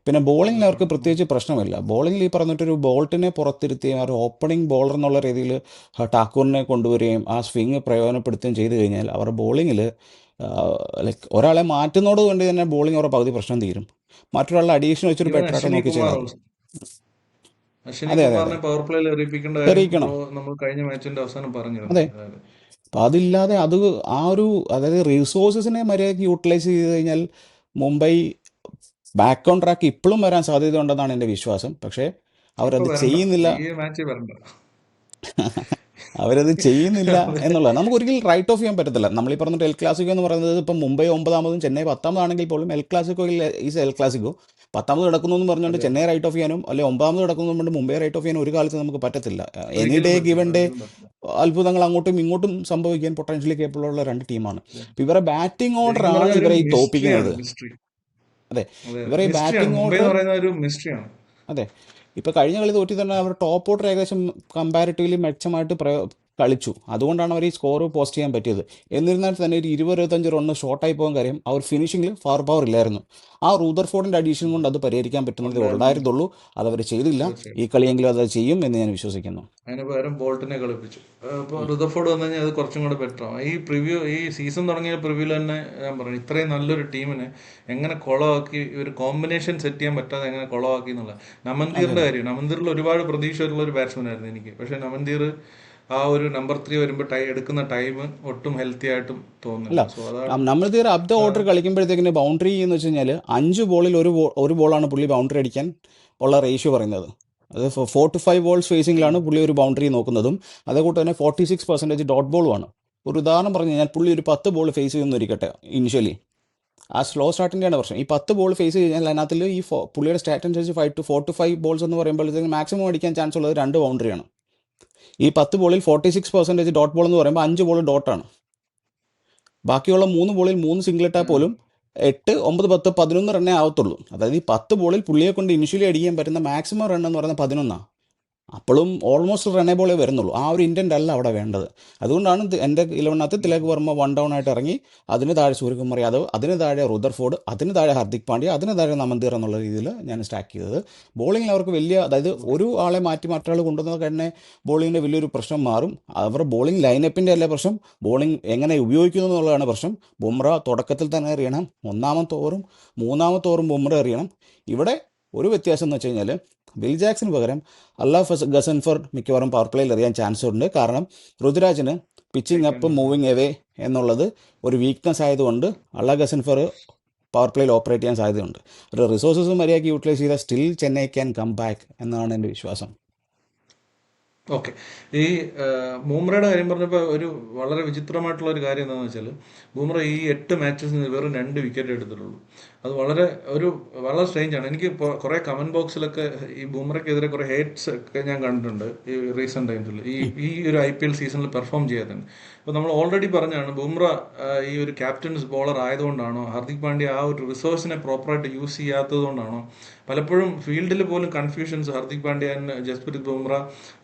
പിന്നെ ബോളിങ്ങിൽ അവർക്ക് പ്രത്യേകിച്ച് പ്രശ്നമില്ല. ബോളിങ്ങിൽ ഈ പറഞ്ഞിട്ടൊരു ബോൾട്ടിനെ പുറത്തിരുത്തുകയും ഒരു ഓപ്പണിംഗ് ബോളർ എന്നുള്ള രീതിയിൽ ടാക്കൂറിനെ കൊണ്ടുവരികയും ആ സ്വിങ് പ്രയോജനപ്പെടുത്തുകയും ചെയ്തു കഴിഞ്ഞാൽ അവരുടെ ബോളിങ്ങിൽ ലൈക്ക് ഒരാളെ മാറ്റുന്നതോട് കൊണ്ട് തന്നെ ബോളിംഗ് അവരുടെ പകുതി പ്രശ്നം തീരും. മറ്റൊരാളുടെ അഡീഷൻ വെച്ചൊരു ബെറ്ററായിട്ട് നോക്കി ചെയ്താൽ അതെ പവർ പ്ലേയിൽ എറിയിക്കണം. നമ്മൾ കഴിഞ്ഞ മാച്ചിന്റെ അവസാനം പറഞ്ഞു. അതെ, അപ്പം അതില്ലാതെ ആ ഒരു അതായത് റിസോഴ്സസിനെ മര്യാദയ്ക്ക് യൂട്ടിലൈസ് ചെയ്ത് കഴിഞ്ഞാൽ മുംബൈ ബാക്ക് ഓൺ ട്രാക്ക് ഇപ്പോഴും വരാൻ സാധ്യത ഉണ്ടെന്നാണ് എൻ്റെ വിശ്വാസം. പക്ഷേ അവരത് ചെയ്യുന്നില്ല. അവരത് ചെയ്യുന്നില്ല എന്നുള്ളതാണ്. നമുക്ക് ഒരിക്കലും റൈറ്റ് ഓഫ് ചെയ്യാൻ പറ്റത്തില്ല. നമ്മളീ പറഞ്ഞിട്ട് എൽ ക്ലാസിക്കോ എന്ന് പറയുന്നത് ഇപ്പം മുംബൈ 9-ാമതും ചെന്നൈ 10-ാമതാണെങ്കിൽ പോലും el clasico is el clasico. 10-ാമത് കിടക്കുന്നു എന്ന് പറഞ്ഞുകൊണ്ട് ചെന്നൈ റൈറ്റ് ഓഫ് ചെയ്യാനും അല്ലെങ്കിൽ 9-ാമത് കിടക്കുന്നു കൊണ്ട് മുംബൈ റൈറ്റ് ഓഫ് ചെയ്യാനും ഒരു കാലത്ത് നമുക്ക് പറ്റത്തില്ല. എനി ഡേ ഗിവൻ ഡേ അത്ഭുതങ്ങൾ അങ്ങോട്ടും ഇങ്ങോട്ടും സംഭവിക്കാൻ പൊട്ടൻഷ്യലി കേപ്പബിൾ ഉള്ള രണ്ട് ടീമാണ്. ഇപ്പം ഇവരുടെ ബാറ്റിംഗ് ഓർഡറാണ് ഇവരെ ഈ തോപ്പിക്കുന്നത്. അതെ, ഇവരെ ഈ ബാറ്റിംഗ് ഓർഡർ അതെ. ഇപ്പോൾ കഴിഞ്ഞ കളി തോറ്റി തന്നെ അവർ ടോപ്പ് ഓർഡർ ഏകദേശം കമ്പാരിറ്റീവ്ലി മെച്ചമായിട്ട് കളിച്ചു. അതുകൊണ്ടാണ് അവർ ഈ സ്കോർ പോസ്റ്റ് ചെയ്യാൻ പറ്റിയത്. എന്നിരുന്നാൽ തന്നെ ഒരു 20-25 റണ്ണ് ഷോർട്ടായി പോകാൻ കാര്യം അവർ ഫിനിഷിങ്ങിൽ ഫാർ പവർ ഇല്ലായിരുന്നു. ആ റുദർഫോർഡിൻ്റെ അഡീഷൻ കൊണ്ട് അത് പരിഹരിക്കാൻ പറ്റുന്നതേ ഉണ്ടായിരുന്നുള്ളൂ. അതവർ ചെയ്തില്ല. ഈ കളിയെങ്കിലും അത് ചെയ്യും എന്ന് ഞാൻ വിശ്വസിക്കുന്നു. അതിന് പകരം ബോൾട്ടിനെ കളിപ്പിച്ചു. അപ്പോൾ റുദർഫോർഡ് വന്നു കഴിഞ്ഞാൽ അത് കുറച്ചും കൂടെ ബെറ്റർ ആവും. ഈ സീസൺ തുടങ്ങിയ പ്രിവ്യൂവിൽ തന്നെ ഞാൻ പറഞ്ഞു ഇത്രയും നല്ലൊരു ടീമിനെ എങ്ങനെ കുളമാക്കി, ഒരു കോമ്പിനേഷൻ സെറ്റ് ചെയ്യാൻ പറ്റാതെ എങ്ങനെ കുളമാക്കി എന്നുള്ള നമൻദീറിൻ്റെ കാര്യം. നമൻദീറിൽ ഒരുപാട് പ്രതീക്ഷയുള്ള ഒരു ബാറ്റ്സ്മാൻ ആയിരുന്നു എനിക്ക്. പക്ഷേ നമൻദീർ ആ ഒരു നമ്പർ 3 വരുമ്പോൾ എടുക്കുന്ന ടൈം ഒട്ടും ഹെൽത്തി ആയിട്ടും തോന്നുന്നില്ല. നമൻദീർ അബ് ദ ഓർഡർ കളിക്കുമ്പോഴത്തേക്കിന് ബൗണ്ടറി എന്ന് വെച്ച് കഴിഞ്ഞാൽ 5 ബോളിൽ ഒരു ബോളാണ് പുള്ളി ബൗണ്ടറി അടിക്കാൻ ഉള്ള റേഷ്യോ പറയുന്നത്. അത് 4 to 5 ബോൾസ് ഫേസിങ്ങിലാണ് പുള്ളി ഒരു ബൗണ്ടറി നോക്കുന്നതും. അതേകൂട്ട് തന്നെ 46% ഡോട്ട് ബോളുമാണ്. ഒരു ഉദാഹരണം പറഞ്ഞു കഴിഞ്ഞാൽ പുള്ളി ഒരു 10 ബോൾ ഫേസ് ചെയ്യുന്നിരിക്കട്ടെ ഇനിഷ്യലി. ആ സ്ലോ സ്റ്റാർട്ടിൻ്റെയാണ് പ്രശ്നം. ഈ 10 ബോൾ ഫേസ് കഴിഞ്ഞാൽ അതിനകത്തിൽ ഈ പുള്ളിയുടെ സ്റ്റാറ്റ് അനുസരിച്ച് 4 to 5 ബോൾസ് എന്ന് പറയുമ്പോഴത്തേക്കും മാക്സിമം അടിക്കാൻ ചാൻസ് ഉള്ളത് 2 ബൗണ്ടറിയാണ്. ഈ 10 ബോളിൽ 46% ഡോട്ട് ബോൾ എന്ന് പറയുമ്പോൾ 5 ബോൾ ഡോട്ടാണ്. ബാക്കിയുള്ള 3 ബോളിൽ 3 സിംഗിൾ ഇട്ടാൽ പോലും 8, 9, 10, 11 റണ്ണേ ആവത്തുള്ളൂ. അതായത് ഈ 10 ബോളിൽ പുള്ളിയെ കൊണ്ട് ഇനിഷ്യലി അടിക്കാൻ പറ്റുന്ന മാക്സിമം റൺ എന്ന് പറയുന്നത് 11. അപ്പോഴും ഓൾമോസ്റ്റ് റണ്ണേ ബോളേ വരുന്നുള്ളൂ. ആ ഒരു ഇൻറ്റൻ്റ് അല്ല അവിടെ വേണ്ടത്. അതുകൊണ്ടാണ് എൻ്റെ 11-ാമത്തെ തിലക് വർമ്മ 1 ഡൗൺ ആയിട്ട് ഇറങ്ങി. അതിന് താഴെ സൂര്യകുമാർ യാദവ്, അതിന് താഴെ റുദർഫോർഡ്, അതിന് താഴെ ഹർദിക് പാണ്ഡ്യ, അതിന് താഴെ നമൻദീർ എന്നുള്ള രീതിയിൽ ഞാൻ സ്റ്റാക്ക് ചെയ്തത്. ബോളിങ്ങിൽ അവർക്ക് വലിയ, അതായത് ഒരു ആളെ മാറ്റി മറ്റൊരാൾ കൊണ്ടുവന്നത് തന്നെ ബോളിങ്ങിൻ്റെ വലിയൊരു പ്രശ്നം മാറും. അവരുടെ ബോളിംഗ് ലൈനപ്പിൻ്റെ അല്ല പ്രശ്നം, ബോളിംഗ് എങ്ങനെ ഉപയോഗിക്കുന്നു എന്നുള്ളതാണ് പ്രശ്നം. ബുംറ തുടക്കത്തിൽ തന്നെ എറിയണം. 1-ാമത്തെ ഓവറും 3-ാമത്തെ ഓവറും ബുംറ എറിയണം. ഇവിടെ ഒരു വ്യത്യാസം എന്ന് വെച്ച് കഴിഞ്ഞാൽ വിൽ ജാക്സിന് പകരം ഗസൻഫർ മിക്കവാറും പവർ പ്ലേയിൽ എറിയാൻ ചാൻസ് ഉണ്ട്. കാരണം ഋതുരാജിന് പിച്ചിങ് അപ്പ് മൂവിങ് എവേ എന്നുള്ളത് ഒരു വീക്ക്നെസ് ആയതുകൊണ്ട് ഗസൻഫർ പവർ പ്ലേയിൽ ഓപ്പറേറ്റ് ചെയ്യാൻ സാധ്യതയുണ്ട്. ഒരു റിസോഴ്സസ് മര്യാദയ്ക്ക് യൂട്ടിലൈസ് ചെയ്താൽ still Chennai can come back എന്നാണ് എൻ്റെ വിശ്വാസം. ഓക്കെ, ഈ ബൂംറയുടെ കാര്യം പറഞ്ഞപ്പോൾ ഒരു വളരെ വിചിത്രമായിട്ടുള്ള ഒരു കാര്യം എന്താണെന്ന് വെച്ചാൽ ബൂംറ ഈ 8 മാച്ചസിൽ നിന്ന് വെറും 2 വിക്കറ്റ് എടുത്തിട്ടുള്ളൂ. അത് വളരെ സ്ട്രേഞ്ചാണ്. എനിക്ക് കുറേ കമൻറ്റ് ബോക്സിലൊക്കെ ഈ ബൂംറയ്ക്കെതിരെ കുറേ ഹേറ്റ്സ് ഒക്കെ ഞാൻ കണ്ടിട്ടുണ്ട് ഈ റീസെൻറ്റ് ടൈംസിൽ. ഈ ഒരു IPL സീസണിൽ പെർഫോം ചെയ്യാത്തത്. അപ്പോൾ നമ്മൾ ഓൾറെഡി പറഞ്ഞാണ് ബൂംറ ഈ ഒരു ക്യാപ്റ്റൻസ് ബോളർ ആയതുകൊണ്ടാണോ, ഹർദിക് പാണ്ഡ്യ ആ ഒരു റിസോഴ്സിനെ പ്രോപ്പറായിട്ട് യൂസ് ചെയ്യാത്തത് കൊണ്ടാണോ, പലപ്പോഴും ഫീൽഡിൽ പോലും കൺഫ്യൂഷൻസ് ഹാർദിക് പാണ്ഡ്യ ആൻഡ് ജസ്പ്രീത് ബുംറ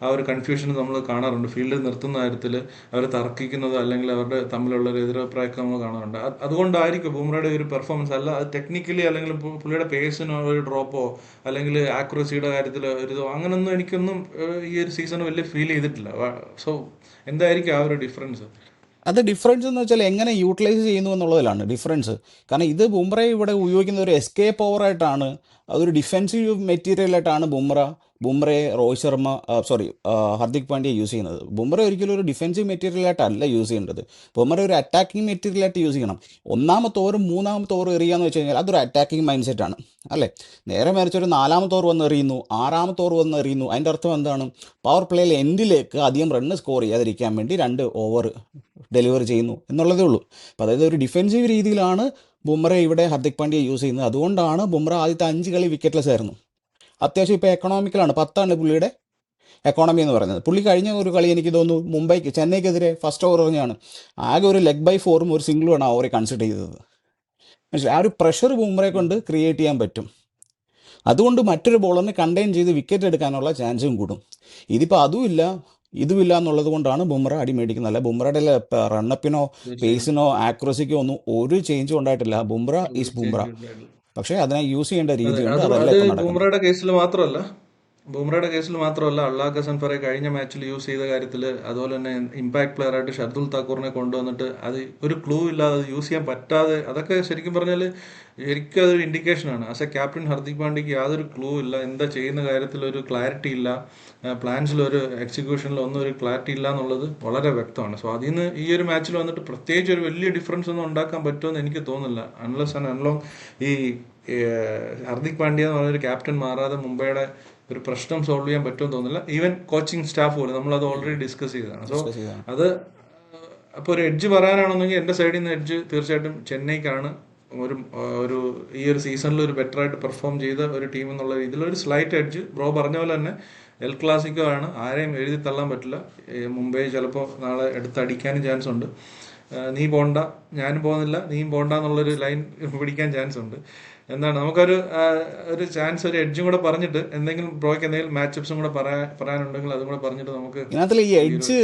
ആ ഒരു കൺഫ്യൂഷൻ നമ്മൾ കാണാറുണ്ട്. ഫീൽഡിൽ നിർത്തുന്ന കാര്യത്തിൽ അവർ തർക്കിക്കുന്നത് അല്ലെങ്കിൽ അവരുടെ തമ്മിലുള്ള ഒരു എതിരഭിപ്രായമൊക്കെ നമ്മൾ കാണാറുണ്ട്. അതുകൊണ്ടായിരിക്കും ബുംറയുടെ ഒരു പെർഫോമൻസ് അല്ല അത് ടെക്നിക്കലി അല്ലെങ്കിൽ പുള്ളിയുടെ പേസിനോ ഒരു ഡ്രോപ്പോ അല്ലെങ്കിൽ ആക്യുറസിയുടെ കാര്യത്തിൽ ഒരു ഇതോ അങ്ങനൊന്നും എനിക്കൊന്നും ഈ ഒരു സീസൺ വലിയ ഫീൽ ചെയ്തിട്ടില്ല. സോ എന്തായിരിക്കും ആ ഒരു ഡിഫറൻസ്? അത് ഡിഫറൻസ് എന്ന് വെച്ചാൽ എങ്ങനെ യൂട്ടിലൈസ് ചെയ്യുന്നു എന്നുള്ളതിലാണ് ഡിഫറൻസ്. കാരണം ഇത് ബുംറയെ ഇവിടെ ഉപയോഗിക്കുന്ന ഒരു എസ്കേപ്പ് ഓവറായിട്ടാണ്, അതൊരു ഡിഫെൻസീവ് മെറ്റീരിയലായിട്ടാണ് ബുംറയെ രോഹിത് ശർമ്മ ഹാർദിക് പാണ്ഡ്യ യൂസ് ചെയ്യുന്നത്. ബുംറ ഒരിക്കലും ഒരു ഡിഫെൻസീവ് മെറ്റീരിയലായിട്ടല്ല യൂസ് ചെയ്യേണ്ടത്. ബുംറ ഒരു അറ്റാക്കിംഗ് മെറ്റീരിയലായിട്ട് യൂസ് ചെയ്യണം. ഒന്നാമത്തെ ഓവറും മൂന്നാമത്തെ ഓവറും എറിയാന്ന് വെച്ച് കഴിഞ്ഞാൽ അതൊരു അറ്റാക്കിംഗ് മൈൻഡ് സെറ്റാണ് അല്ലേ. നേരെ മറിച്ച് ഒരു നാലാമത്തെ ഓവർ വന്ന് എറിയുന്നു, ആറാമത്തെ ഓവർ വന്ന് എറിയുന്നു. അതിൻ്റെ അർത്ഥം എന്താണ്? പവർ പ്ലേയിൽ എൻഡിലേക്ക് അധികം റണ്ണ് സ്കോർ ചെയ്യാതിരിക്കാൻ വേണ്ടി 2 ഓവർ ഡെലിവർ ചെയ്യുന്നു എന്നുള്ളതേ ഉള്ളൂ. അപ്പോൾ അതായത് ഒരു ഡിഫെൻസീവ് രീതിയിലാണ് ബുംറ ഇവിടെ ഹാർദിക് പാണ്ഡ്യ യൂസ് ചെയ്യുന്നത്. അതുകൊണ്ടാണ് ബുംറ ആദ്യത്തെ 5 കളി വിക്കറ്റ്ലെസ് ആയിരുന്നു. അത്യാവശ്യം ഇപ്പോൾ എക്കണോമിക്കലാണ്, 10 പുള്ളിയുടെ എക്കോണമി എന്ന് പറയുന്നത്. പുള്ളി കഴിഞ്ഞ ഒരു കളി എനിക്ക് തോന്നുന്നു ചെന്നൈക്കെതിരെ ഫസ്റ്റ് ഓവർ എറിഞ്ഞാണ് ആകെ ഒരു ലെഗ് ബൈ 4ഉം ഒരു സിംഗിളുമാണ് ആ ഓവറെ കൺസിഡർ ചെയ്തത്. മനസ്സിലായി? ആ ഒരു പ്രഷർ ബുംറയെ കൊണ്ട് ക്രിയേറ്റ് ചെയ്യാൻ പറ്റും. അതുകൊണ്ട് മറ്റൊരു ബോളറിനെ കണ്ടെയ്ൻ ചെയ്ത് വിക്കറ്റ് എടുക്കാനുള്ള ചാൻസും കൂടും. ഇതിപ്പോൾ ഇതുമില്ല എന്നുള്ളത് കൊണ്ടാണ് ബുംറ അടി മേടിക്കുന്നത്. അല്ല ബുംറയുടെ റണ്ണപ്പിനോ പേസിനോ ആക്യുറസിക്കോ ഒന്നും ഒരു ചേഞ്ചും ഉണ്ടായിട്ടില്ല. ബുംറ ഈസ് ബുംറ. പക്ഷേ അതിനെ യൂസ് ചെയ്യേണ്ട രീതിയുണ്ട്, അതല്ല അത് ഇപ്പം നടക്കുന്നത്. ബുംറയുടെ കേസിൽ മാത്രമല്ല അള്ളാഹ് ഹസൻ ഫറെ കഴിഞ്ഞ മാച്ചിൽ യൂസ് ചെയ്ത കാര്യത്തിൽ, അതുപോലെ തന്നെ ഇമ്പാക്ട് പ്ലെയർ ആയിട്ട് ഷർദുൽ താക്കൂറിനെ കൊണ്ടുവന്നിട്ട് അത് ഒരു ക്ലൂ ഇല്ലാതെ അത് യൂസ് ചെയ്യാൻ പറ്റാതെ, അതൊക്കെ ശരിക്കും പറഞ്ഞാൽ ശരിക്കും അതൊരു ഇൻഡിക്കേഷനാണ്. ആസ് എ ക്യാപ്റ്റൻ ഹാർദിക് പാണ്ഡ്യക്ക് യാതൊരു ക്ലൂ ഇല്ല, എന്താ ചെയ്യുന്ന കാര്യത്തിൽ ഒരു ക്ലാരിറ്റി ഇല്ല, പ്ലാൻസിലൊരു എക്സിക്യൂഷനിൽ ഒന്നും ഒരു ക്ലാരിറ്റി ഇല്ല എന്നുള്ളത് വളരെ വ്യക്തമാണ്. സോ അതിൽ നിന്ന് ഈ ഒരു മാച്ചിൽ വന്നിട്ട് പ്രത്യേകിച്ച് ഒരു വലിയ ഡിഫറൻസ് ഒന്നും ഉണ്ടാക്കാൻ പറ്റുമെന്ന് എനിക്ക് തോന്നുന്നില്ല. അൺലെസ് ആൻഡ് അൺലോങ് ഈ ഹാർദിക് പാണ്ഡ്യ എന്ന് പറഞ്ഞൊരു ക്യാപ്റ്റൻ മാറാതെ മുംബൈയുടെ ഒരു പ്രശ്നം സോൾവ് ചെയ്യാൻ പറ്റുമെന്ന് തോന്നുന്നില്ല. ഈവൻ കോച്ചിങ് സ്റ്റാഫ് പോലും നമ്മളത് ഓൾറെഡി ഡിസ്കസ് ചെയ്തതാണ്. സോ അത് അപ്പോൾ ഒരു എഡ്ജ് പറയാനാണെന്നെങ്കിൽ എൻ്റെ സൈഡിൽ നിന്ന് എഡ്ജ് തീർച്ചയായിട്ടും ചെന്നൈക്കാണ്. ഒരു ഈ ഒരു സീസണിൽ ഒരു ബെറ്റർ ആയിട്ട് പെർഫോം ചെയ്ത ഒരു ടീം എന്നുള്ള രീതിയിൽ ഒരു സ്ലൈറ്റ് എഡ്ജ്. ബ്രോ പറഞ്ഞ പോലെ തന്നെ എൽ ക്ലാസിക്കോ ആണ്, ആരെയും എഴുതി തള്ളാൻ പറ്റില്ല. മുംബൈ ചിലപ്പോൾ നാളെ എടുത്തടിക്കാനും ചാൻസ് ഉണ്ട്. നീ പോണ്ട, ഞാനും പോകുന്നില്ല, നീയും പോണ്ട എന്നുള്ളൊരു ലൈൻ പിടിക്കാൻ ചാൻസ് ഉണ്ട്. എന്താണ് നമുക്കൊരു ഒരു ചാൻസ്, ഒരു എഡ്ജും കൂടെ പറഞ്ഞിട്ട് എന്തെങ്കിലും ബ്രോയ്ക്ക് എന്തെങ്കിലും മാച്ചപ്സും കൂടെ പറയാനുണ്ടെങ്കിൽ അതും കൂടെ പറഞ്ഞിട്ട് നമുക്ക് ഇതിനകത്തുള്ള ഈ എഡ്ജ്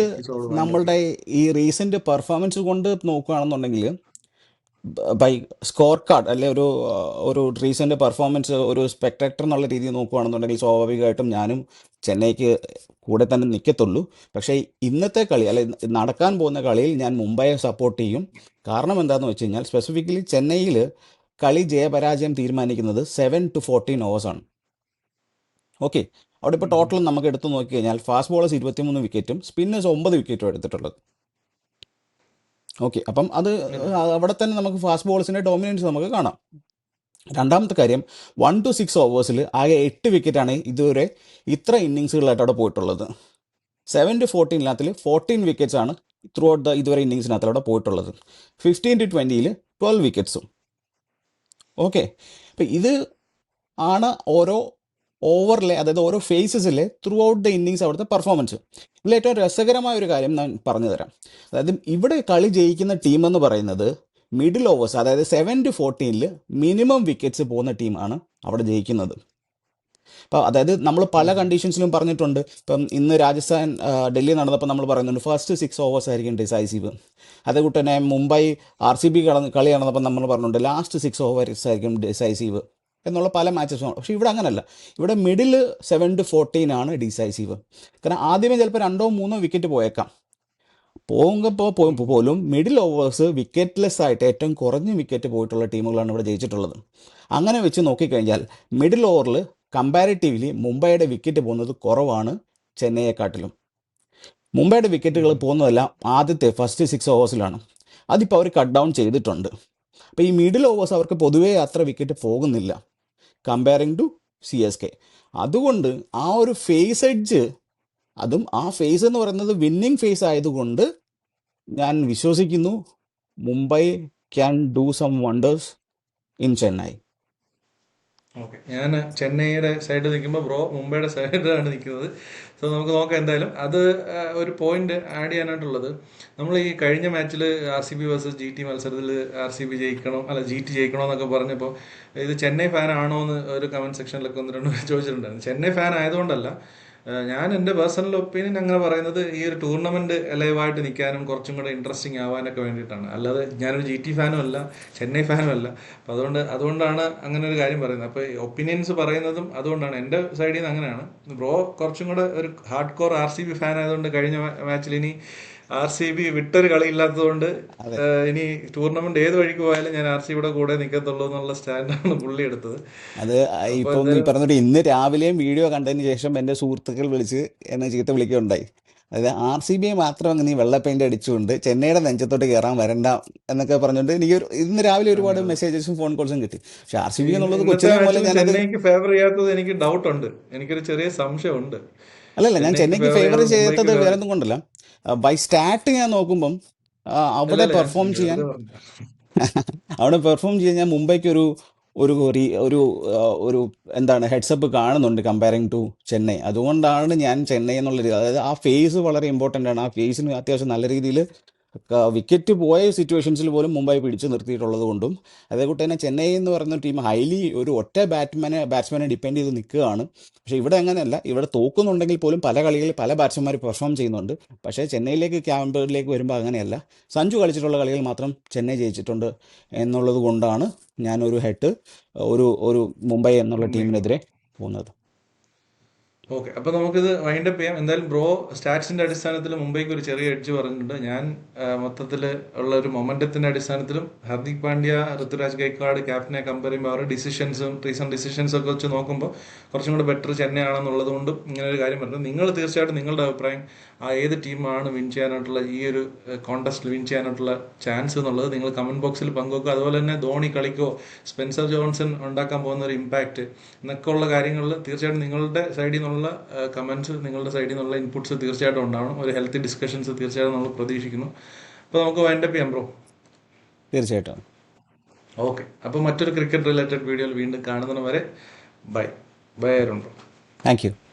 നമ്മളുടെ ഈ റീസെന്റ് പെർഫോമൻസ് കൊണ്ട് നോക്കുകയാണെന്നുണ്ടെങ്കിൽ ബൈ സ്കോർ കാർഡ് അല്ലെ ഒരു റീസെന്റ് പെർഫോമൻസ് ഒരു സ്പെക്ടേറ്റർ എന്നുള്ള രീതിയിൽ നോക്കുകയാണെന്നുണ്ടെങ്കിൽ സ്വാഭാവികമായിട്ടും ഞാനും ചെന്നൈക്ക് കൂടെ തന്നെ നിൽക്കത്തുള്ളൂ. പക്ഷേ ഇന്നത്തെ കളി അല്ലെ നടക്കാൻ പോകുന്ന കളിയിൽ ഞാൻ മുംബൈയെ സപ്പോർട്ട് ചെയ്യും. കാരണം എന്താണെന്ന് വെച്ച് കഴിഞ്ഞാൽ സ്പെസിഫിക്കലി ചെന്നൈയിൽ കളി ജയപരാജയം തീരുമാനിക്കുന്നത് 7 to 14 ഓവേഴ്സാണ്. ഓക്കെ, അവിടെ ഇപ്പോൾ ടോട്ടൽ നമുക്ക് എടുത്തു നോക്കി കഴിഞ്ഞാൽ ഫാസ്റ്റ് ബോളേഴ്സ് 23 വിക്കറ്റും സ്പിന്നേഴ്സ് 9 വിക്കറ്റും എടുത്തിട്ടുള്ളത്. ഓക്കെ, അപ്പം അത് അവിടെ തന്നെ നമുക്ക് ഫാസ്റ്റ് ബോളേഴ്സിൻ്റെ ഡോമിനൻസ് നമുക്ക് കാണാം. രണ്ടാമത്തെ കാര്യം 1 to 6 ഓവേഴ്സിൽ ആകെ 8 വിക്കറ്റാണ് ഇതുവരെ ഇത്ര ഇന്നിങ്സുകളായിട്ട് അവിടെ പോയിട്ടുള്ളത്. 7 to 14 14 വിക്കറ്റ്സ് ആണ് ത്രൂ ഔട്ട് ഇതുവരെ ഇന്നിങ്സിനകത്ത് അവിടെ പോയിട്ടുള്ളത്. 15 to 20 12 വിക്കറ്റ്സും. ഓക്കെ, അപ്പം ഇത് ആണ് ഓരോ ഓവറിലെ, അതായത് ഓരോ ഫേസസിലെ ത്രൂ ഔട്ട് ദ ഇന്നിങ്സ് അവിടുത്തെ പെർഫോമൻസ്. ഇതിൽ ഏറ്റവും രസകരമായ ഒരു കാര്യം ഞാൻ പറഞ്ഞു തരാം. അതായത് ഇവിടെ കളി ജയിക്കുന്ന ടീം എന്ന് പറയുന്നത് മിഡിൽ ഓവേഴ്സ്, അതായത് 7 to 14 മിനിമം വിക്കറ്റ്സ് പോകുന്ന ടീമാണ് അവിടെ ജയിക്കുന്നത്. അപ്പോൾ അതായത് നമ്മൾ പല കണ്ടീഷൻസിലും പറഞ്ഞിട്ടുണ്ട്. ഇപ്പം ഇന്ന് രാജസ്ഥാൻ ഡൽഹി നടന്നപ്പോൾ നമ്മൾ പറയുന്നുണ്ട് ഫസ്റ്റ് 6 ഓവേഴ്സ് ആയിരിക്കും ഡിസൈസീവ്. അതേകൂട്ട് തന്നെ മുംബൈ RCB കളി നടന്നപ്പോൾ നമ്മൾ പറഞ്ഞിട്ടുണ്ട് ലാസ്റ്റ് 6 ഓവേഴ്സ് ആയിരിക്കും ഡിസൈസീവ് എന്നുള്ള പല മാച്ചസും. പക്ഷേ ഇവിടെ അങ്ങനല്ല. ഇവിടെ മിഡിൽ 7 to 14 ആണ് ഡിസൈസീവ്. കാരണം ആദ്യമേ ചിലപ്പോൾ 2 or 3 വിക്കറ്റ് പോയേക്കാം. പോലും മിഡിൽ ഓവേഴ്സ് വിക്കറ്റ്ലെസ് ആയിട്ട് ഏറ്റവും കുറഞ്ഞ വിക്കറ്റ് പോയിട്ടുള്ള ടീമുകളാണ് ഇവിടെ ജയിച്ചിട്ടുള്ളത്. അങ്ങനെ വെച്ച് നോക്കിക്കഴിഞ്ഞാൽ മിഡിൽ ഓവറിൽ കമ്പാരിറ്റീവ്ലി മുംബൈയുടെ വിക്കറ്റ് പോകുന്നത് കുറവാണ് ചെന്നൈയെക്കാട്ടിലും. മുംബൈയുടെ വിക്കറ്റുകൾ പോകുന്നതെല്ലാം ആദ്യത്തെ ഫസ്റ്റ് 6 ഓവേഴ്സിലാണ്. അതിപ്പോൾ അവർ കട്ട് ഡൗൺ ചെയ്തിട്ടുണ്ട്. അപ്പോൾ ഈ മിഡിൽ ഓവേഴ്സ് അവർക്ക് പൊതുവേ അത്ര വിക്കറ്റ് പോകുന്നില്ല കമ്പയറിങ് ടു CSK. അതുകൊണ്ട് ആ ഒരു ഫേസ് എഡ്ജ്, അതും ആ ഫേസ് എന്ന് പറയുന്നത് വിന്നിങ് ഫേസ് ആയതുകൊണ്ട് ഞാൻ വിശ്വസിക്കുന്നു Mumbai can do some wonders in Chennai. Okay, ഞാൻ ചെന്നൈയുടെ സൈഡിൽ നിൽക്കുമ്പോൾ ബ്രോ മുംബൈയുടെ സൈഡിലാണ് നിൽക്കുന്നത്. സോ നമുക്ക് നോക്കാം എന്തായാലും. അത് ഒരു പോയിന്റ് ആഡ് ചെയ്യാനായിട്ടുള്ളത്, നമ്മൾ ഈ കഴിഞ്ഞ മാച്ചിൽ RCB വേഴ്സസ് GT മത്സരത്തിൽ RCB ജയിക്കണം, അല്ല GT ജയിക്കണോ എന്നൊക്കെ പറഞ്ഞപ്പോൾ ഇത് ചെന്നൈ ഫാൻ ആണോ എന്ന് ഒരു കമന്റ് സെക്ഷനിലൊക്കെ ഒന്ന് രണ്ട് പേര് ചോദിച്ചിട്ടുണ്ടായിരുന്നു. ചെന്നൈ ഫാൻ ആയതുകൊണ്ടല്ല, ഞാൻ എൻ്റെ പേഴ്സണൽ ഒപ്പീനിയൻ അങ്ങനെ പറയുന്നത് ഈ ഒരു ടൂർണമെന്റ് ലൈവായിട്ട് നിൽക്കാനും കുറച്ചും കൂടെ ഇൻട്രസ്റ്റിംഗ് ആവാനൊക്കെ വേണ്ടിയിട്ടാണ്. അല്ലാതെ ഞാനൊരു GT ഫാനും അല്ല, ചെന്നൈ ഫാനും അല്ല. അപ്പം അതുകൊണ്ടാണ് അങ്ങനെ ഒരു കാര്യം പറയുന്നത്. അപ്പോൾ ഒപ്പീനിയൻസ് പറയുന്നതും അതുകൊണ്ടാണ്, എൻ്റെ സൈഡിൽ നിന്ന് അങ്ങനെയാണ്. ബ്രോ കുറച്ചും കൂടെ ഒരു ഹാർഡ് കോർ RCB ഫാൻ ആയതുകൊണ്ട് കഴിഞ്ഞ മാച്ചിൽ ഇനി RCB വിട്ടൊരു കളിയില്ലാത്തതുകൊണ്ട് അതെ. ഇനി ടൂർണമെന്റ് ഏത് വഴിക്ക് പോയാലും ഞാൻ RCBയുടെ കൂടെ നിൽക്കത്തുള്ളൂ എന്നുള്ള സ്റ്റാൻഡാണ് പുള്ളി എടുത്തത്. അത് അപ്പോൾ ഇപ്പം ഈ എന്തായാലും പറഞ്ഞിട്ട് ഇന്ന് രാവിലെയും വീഡിയോ കണ്ടതിന് ശേഷം എൻ്റെ സുഹൃത്തുക്കൾ വിളിച്ച് എന്നെ ചീത്ത വിളിക്കുകയുണ്ടായി. അതായത് RCB മാത്രം അങ്ങ് നീ വെള്ള പെയിന്റ് അടിച്ചുകൊണ്ട് ചെന്നൈയുടെ നെഞ്ചത്തോട്ട് കയറാൻ വരണ്ട എന്നൊക്കെ പറഞ്ഞുകൊണ്ട് എനിക്കൊരു ഇന്ന് രാവിലെ ഒരുപാട് അതെ. മെസ്സേജസും ഫോൺ കോൾസും കിട്ടി. പക്ഷെ RCB എന്നുള്ളത് ഇന്നത്തെ കൊച്ചിനെ പോലെ മാച്ചിൽ ഞാനത് ചെന്നൈക്ക് ഫേവർ ചെയ്യാത്തത് എനിക്ക് ഡൗട്ട് ഉണ്ട്. എനിക്കൊരു ചെറിയ സംശയമുണ്ട്. അല്ലല്ല, ഞാൻ ചെന്നൈക്ക് ചെന്നൈക്ക് ഫേവർ ഫേവർ ചെയ്യാതെ മുംബൈക്ക് ചെയ്യാത്തത് ഫേവർ. വേറെ ഒന്നും കൊണ്ടല്ല. ബൈ സ്റ്റാറ്റ് ഞാൻ നോക്കുമ്പം അവിടെ അല്ലല്ല, ഞാൻ പെർഫോം ചെയ്യാൻ വെറുതെ പറഞ്ഞു. അവിടെ പെർഫോം ചെയ്യാൻ ഞാൻ മുംബൈക്ക് ഒരു എന്താണ് ഹെഡ്സപ്പ് കാണുന്നുണ്ട് കമ്പയറിങ് ടു ചെന്നൈ. അതുകൊണ്ടാണ് ഞാൻ ചെന്നൈ എന്നുള്ള രീതി, അതായത് ആ ഫേസ് വളരെ ഇമ്പോർട്ടൻ്റ് ആണ്. ആ ഫേസിന് അത്യാവശ്യം നല്ല രീതിയിൽ വിക്കറ്റ് പോയ സിറ്റുവേഷൻസിൽ പോലും മുംബൈ പിടിച്ചു നിർത്തിയിട്ടുള്ളത് കൊണ്ടും, അതേകൂട്ട് തന്നെ ചെന്നൈ എന്ന് പറയുന്ന ടീം ഹൈലി ഒരു ഒറ്റ ബാറ്റ്സ്മാനെ ഡിപ്പെൻഡ് ചെയ്ത് നിൽക്കുകയാണ്. പക്ഷേ ഇവിടെ അങ്ങനെയല്ല. ഇവിടെ തോക്കുന്നുണ്ടെങ്കിൽ പോലും പല കളികളിൽ പല ബാറ്റ്സ്മാർ പെർഫോം ചെയ്യുന്നുണ്ട്. പക്ഷേ ചെന്നൈയിലേക്ക് ക്യാമ്പയിലേക്ക് വരുമ്പോൾ അങ്ങനെയല്ല. സഞ്ജു കളിച്ചിട്ടുള്ള കളികൾ മാത്രം ചെന്നൈ ജയിച്ചിട്ടുണ്ട് എന്നുള്ളത് കൊണ്ടാണ് ഞാനൊരു ഒരു മുംബൈ എന്നുള്ള മുംബൈക്ക്. ടീമിനെതിരെ പോകുന്നത്. ഓക്കെ, അപ്പൊ നമുക്കിത് വൈൻഡപ്പ് ചെയ്യാം. എന്തായാലും ബ്രോ സ്റ്റാറ്റ്സിന്റെ അടിസ്ഥാനത്തിൽ മുംബൈക്ക് ഒരു ചെറിയ എഡ്ജ് പറഞ്ഞിട്ടുണ്ട്. ഞാൻ മൊത്തത്തിൽ ഉള്ള ഒരു മൊമെന്റത്തിന്റെ അടിസ്ഥാനത്തിലും ഹർദിക് പാണ്ഡ്യ, ഋതുരാജ് ഗൈക്വാഡ് ക്യാപ്റ്റനെ കമ്പയർ ചെയ്യുമ്പോൾ അവരുടെ ഡിസിഷൻസും റീസെന്റ് ഡിസിഷൻസും ഒക്കെ വെച്ച് നോക്കുമ്പോൾ കുറച്ചും കൂടെ ബെറ്റർ ചെന്നൈ ആണെന്നുള്ളത് കൊണ്ടും ഇങ്ങനെ ഒരു കാര്യം പറഞ്ഞത്. നിങ്ങൾ തീർച്ചയായിട്ടും നിങ്ങളുടെ അഭിപ്രായം, ഏത് ടീമാണ് വിൻ ചെയ്യാനായിട്ടുള്ള ഈ ഒരു കോൺടെസ്റ്റിൽ വിൻ ചെയ്യാനായിട്ടുള്ള ചാൻസ് എന്നുള്ളത് നിങ്ങൾ കമന്റ് ബോക്സിൽ പങ്കുവെക്കുക. അതുപോലെ തന്നെ ധോണി കളിക്കോ, സ്പെൻസർ ജോൺസൺ ഉണ്ടാക്കാൻ പോകുന്ന ഒരു ഇമ്പാക്റ്റ് എന്നൊക്കെ ഉള്ള കാര്യങ്ങളിൽ തീർച്ചയായിട്ടും നിങ്ങളുടെ സൈഡിൽ നിന്നുള്ള കമന്റ്സ്, നിങ്ങളുടെ സൈഡിൽ നിന്നുള്ള ഇൻപുട്സ് തീർച്ചയായിട്ടും ഉണ്ടാവണം. ഒരു ഹെൽത്തി ഡിസ്കഷൻസ് തീർച്ചയായിട്ടും നമ്മൾ പ്രതീക്ഷിക്കുന്നു. അപ്പോൾ നമുക്ക് വൈൻഡപ്പ് ചെയ്യാം ബ്രോ. തീർച്ചയായിട്ടും. ഓക്കെ, അപ്പോൾ മറ്റൊരു ക്രിക്കറ്റ് റിലേറ്റഡ് വീഡിയോയിൽ വീണ്ടും കാണുന്നതിന് വരെ bye bye, Arun bro. Thank you.